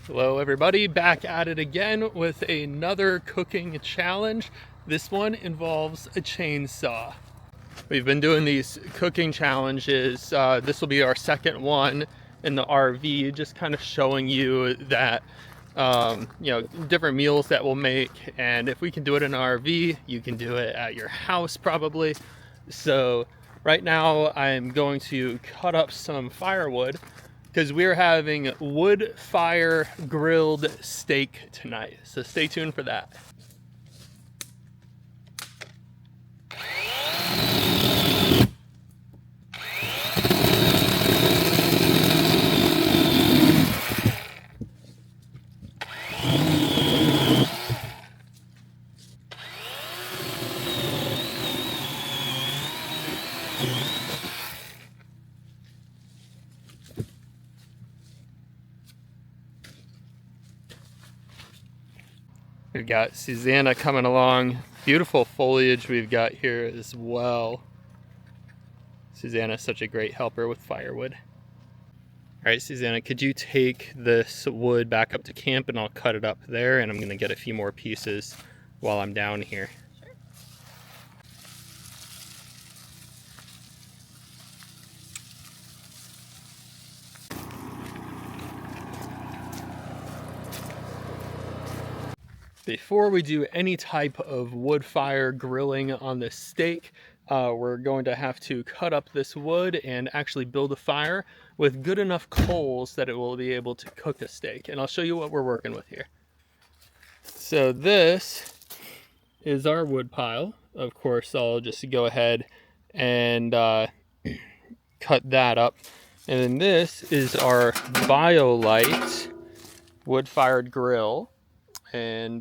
Hello everybody, back at it again with another cooking challenge. This one involves a chainsaw. We've been doing these cooking challenges. This will be our second one in the RV, just kind of showing you that different meals that we'll make, and if we can do it in an RV, you can do it at your house probably. So right now I'm going to cut up some firewood because we're having wood fire grilled steak tonight. So stay tuned for that. We've got Susanna coming along. Beautiful foliage we've got here as well. Susanna's such a great helper with firewood. All right, Susanna, could you take this wood back up to camp and I'll cut it up there, and I'm gonna get a few more pieces while I'm down here. Before we do any type of wood fire grilling on this steak, we're going to have to cut up this wood and actually build a fire with good enough coals that it will be able to cook a steak. And I'll show you what we're working with here. So this is our wood pile. Of course, I'll just go ahead and cut that up. And then this is our BioLite wood-fired grill. And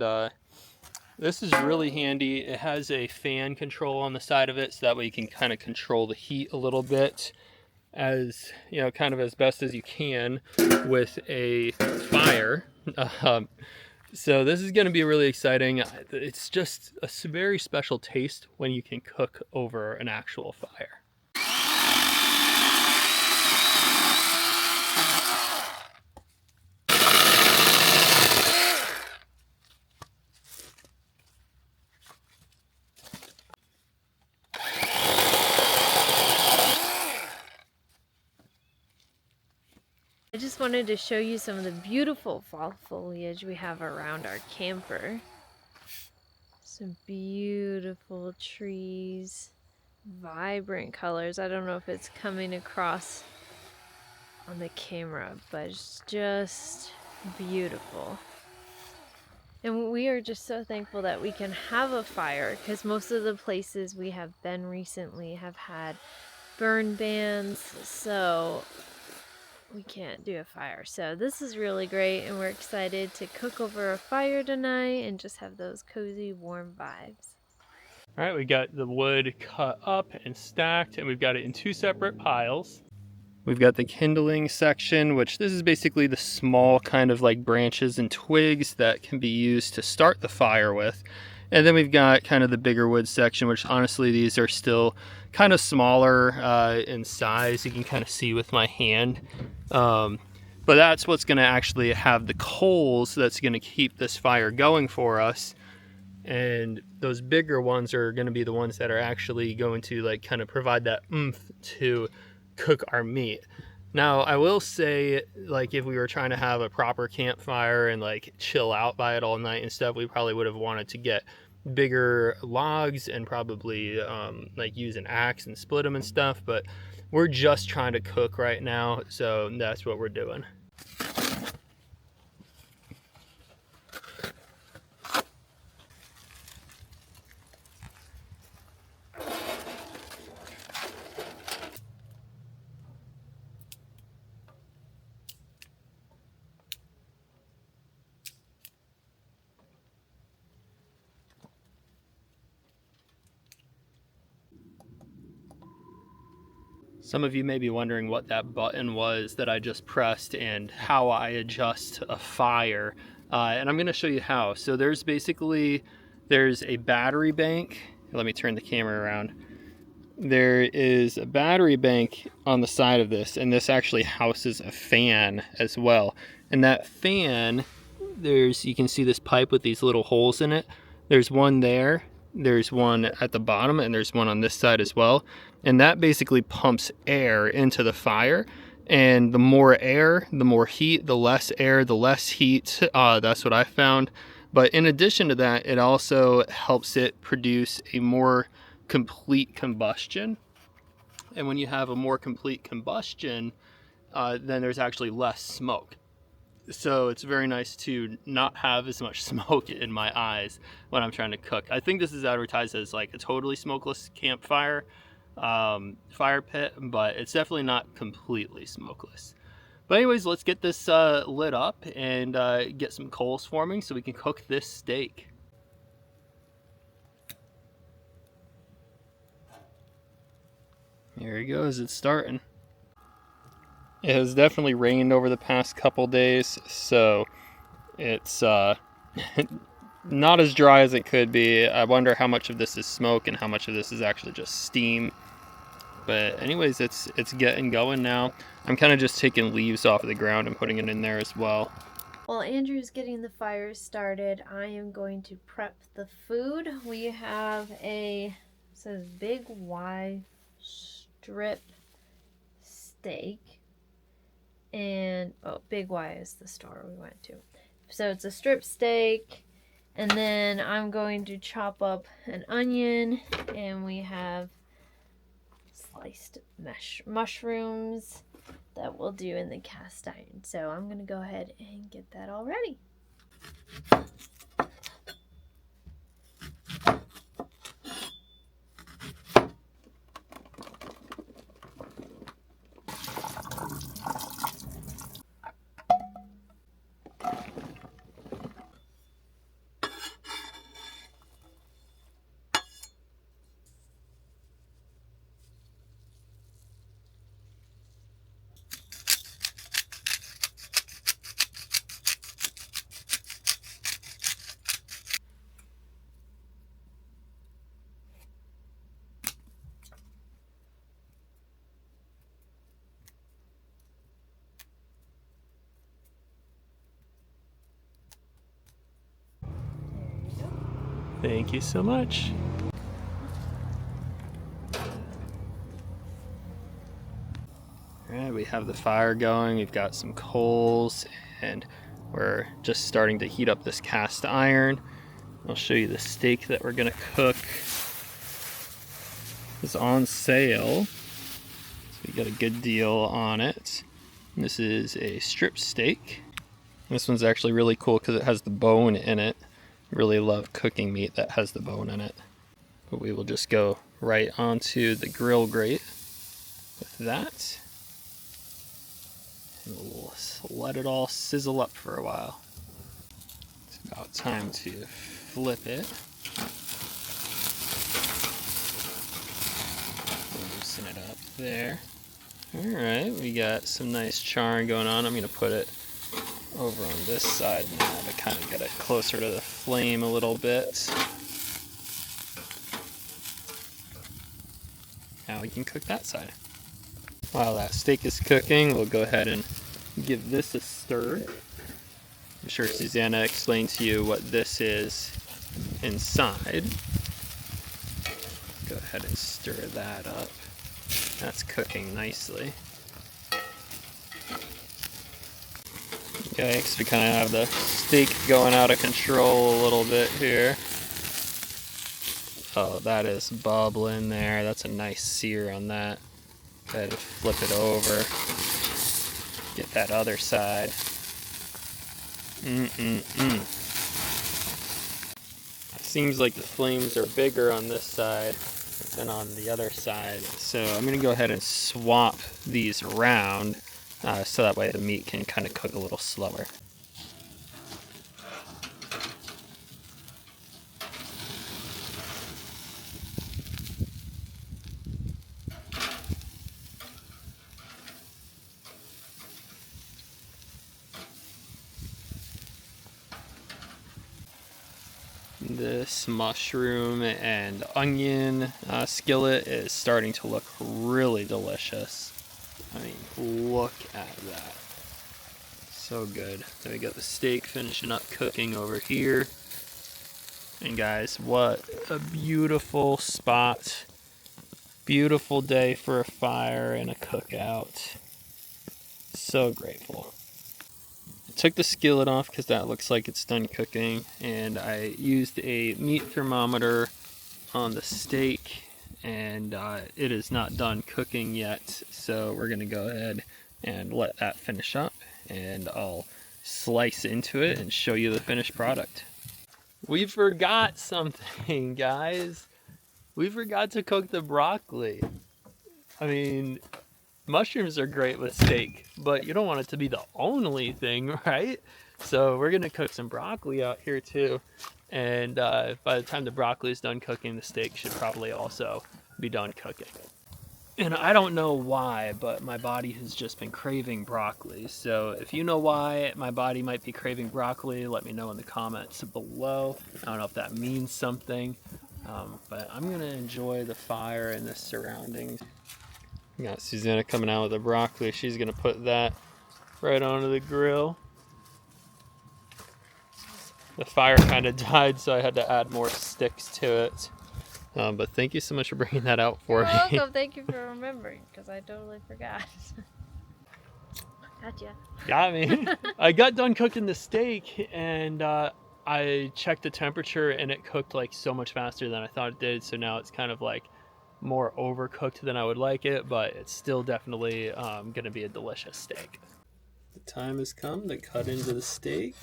this is really handy. It has a fan control on the side of it, so that way you can kind of control the heat a little bit, as kind of as best as you can with a fire. So this is going to be really exciting. It's just a very special taste when you can cook over an actual fire. I just wanted to show you some of the beautiful fall foliage we have around our camper. Some beautiful trees, vibrant colors. I don't know if it's coming across on the camera, but it's just beautiful. And we are just so thankful that we can have a fire, because most of the places we have been recently have had burn bans, so we can't do a fire. So this is really great, and we're excited to cook over a fire tonight and just have those cozy, warm vibes. All right, we got the wood cut up and stacked, and we've got it in two separate piles. We've got the kindling section, which this is basically the small kind of like branches and twigs that can be used to start the fire with. And then we've got kind of the bigger wood section, which honestly, these are still kind of smaller in size. You can kind of see with my hand. But that's what's gonna actually have the coals that's gonna keep this fire going for us. And those bigger ones are gonna be the ones that are actually going to like kind of provide that oomph to cook our meat. Now, I will say, like, if we were trying to have a proper campfire and like chill out by it all night and stuff, we probably would have wanted to get bigger logs and probably like use an axe and split them and stuff, but we're just trying to cook right now, so that's what we're doing. Some of you may be wondering what that button was that I just pressed and how I adjust a fire. And I'm gonna show you how. So there's a battery bank. Let me turn the camera around. There is a battery bank on the side of this, and this actually houses a fan as well. And that fan, you can see this pipe with these little holes in it. There's one there, there's one at the bottom, and there's one on this side as well. And that basically pumps air into the fire. And the more air, the more heat, the less air, the less heat. That's what I found. But in addition to that, it also helps it produce a more complete combustion. And when you have a more complete combustion, then there's actually less smoke. So it's very nice to not have as much smoke in my eyes when I'm trying to cook. I think this is advertised as like a totally smokeless campfire fire pit, but it's definitely not completely smokeless. But anyways, let's get this lit up and get some coals forming so we can cook this steak. Here he goes, it's starting. It has definitely rained over the past couple days, so it's not as dry as it could be. I wonder how much of this is smoke and how much of this is actually just steam. But anyways, it's getting going now. I'm kind of just taking leaves off of the ground and putting it in there as well. While Andrew's getting the fire started, I am going to prep the food. We have says Big Y strip steak. And, Big Y is the store we went to. So it's a strip steak. And then I'm going to chop up an onion. And we have sliced mushrooms that we'll do in the cast iron. So I'm going to go ahead and get that all ready. Thank you so much. Alright, we have the fire going, we've got some coals, and we're just starting to heat up this cast iron. I'll show you the steak that we're gonna cook. It's on sale, so we got a good deal on it. This is a strip steak. This one's actually really cool because it has the bone in it. Really love cooking meat that has the bone in it. But we will just go right onto the grill grate with that. And we'll let it all sizzle up for a while. It's about time to flip it. Loosen it up there. Alright, we got some nice charring going on. I'm going to put it over on this side now to kind of get it closer to the flame a little bit. Now we can cook that side. While that steak is cooking, we'll go ahead and give this a stir. I'm sure Susanna explained to you what this is inside. Go ahead and stir that up. That's cooking nicely. Okay, so we kind of have the steak going out of control a little bit here. Oh, that is bubbling there. That's a nice sear on that. Go ahead and flip it over. Get that other side. It seems like the flames are bigger on this side than on the other side. So I'm going to go ahead and swap these around. So that way the meat can kind of cook a little slower. This mushroom and onion skillet is starting to look really delicious. I mean, look at that. So good. Then we got the steak finishing up cooking over here. And guys, what a beautiful spot. Beautiful day for a fire and a cookout. So grateful. I took the skillet off because that looks like it's done cooking, and I used a meat thermometer on the steak, and it is not done cooking yet, so we're gonna go ahead and let that finish up, and I'll slice into it and show you the finished product. We forgot something, guys. We forgot to cook the broccoli. I mean, mushrooms are great with steak, but you don't want it to be the only thing, right? So we're gonna cook some broccoli out here too. And by the time the broccoli is done cooking, the steak should probably also be done cooking. And I don't know why, but my body has just been craving broccoli. So if you know why my body might be craving broccoli, let me know in the comments below. I don't know if that means something, but I'm gonna enjoy the fire and the surroundings. We got Susanna coming out with the broccoli. She's gonna put that right onto the grill. The fire kind of died, so I had to add more sticks to it. But thank you so much for bringing that out for me. You're welcome. Thank you for remembering, because I totally forgot. Gotcha. Got me. I got done cooking the steak, and I checked the temperature, and it cooked like so much faster than I thought it did. So now it's kind of like more overcooked than I would like it, but it's still definitely going to be a delicious steak. The time has come to cut into the steak.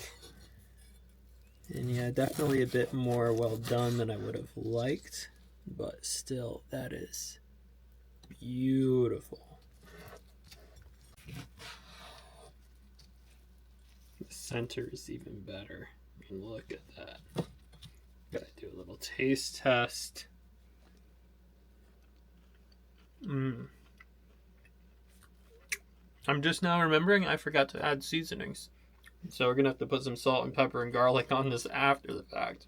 And yeah, definitely a bit more well done than I would have liked, but still, that is beautiful. The center is even better. I mean, look at that. Gotta do a little taste test. I'm just now remembering I forgot to add seasonings. So we're gonna have to put some salt and pepper and garlic on this after the fact.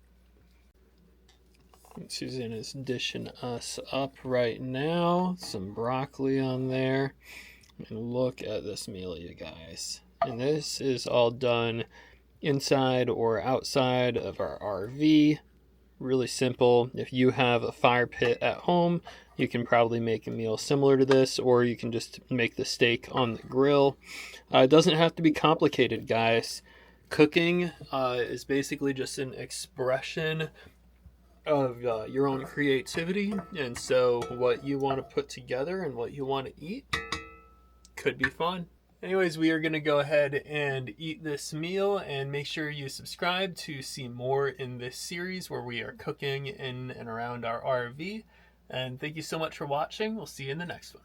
Susanna's dishing us up right now. Some broccoli on there. And look at this meal, you guys. And this is all done inside or outside of our RV. Really simple. If you have a fire pit at home, you can probably make a meal similar to this, or you can just make the steak on the grill. It doesn't have to be complicated, guys. Cooking is basically just an expression of your own creativity, and so what you want to put together and what you want to eat could be fun. Anyways, we are going to go ahead and eat this meal, and make sure you subscribe to see more in this series where we are cooking in and around our RV. And thank you so much for watching. We'll see you in the next one.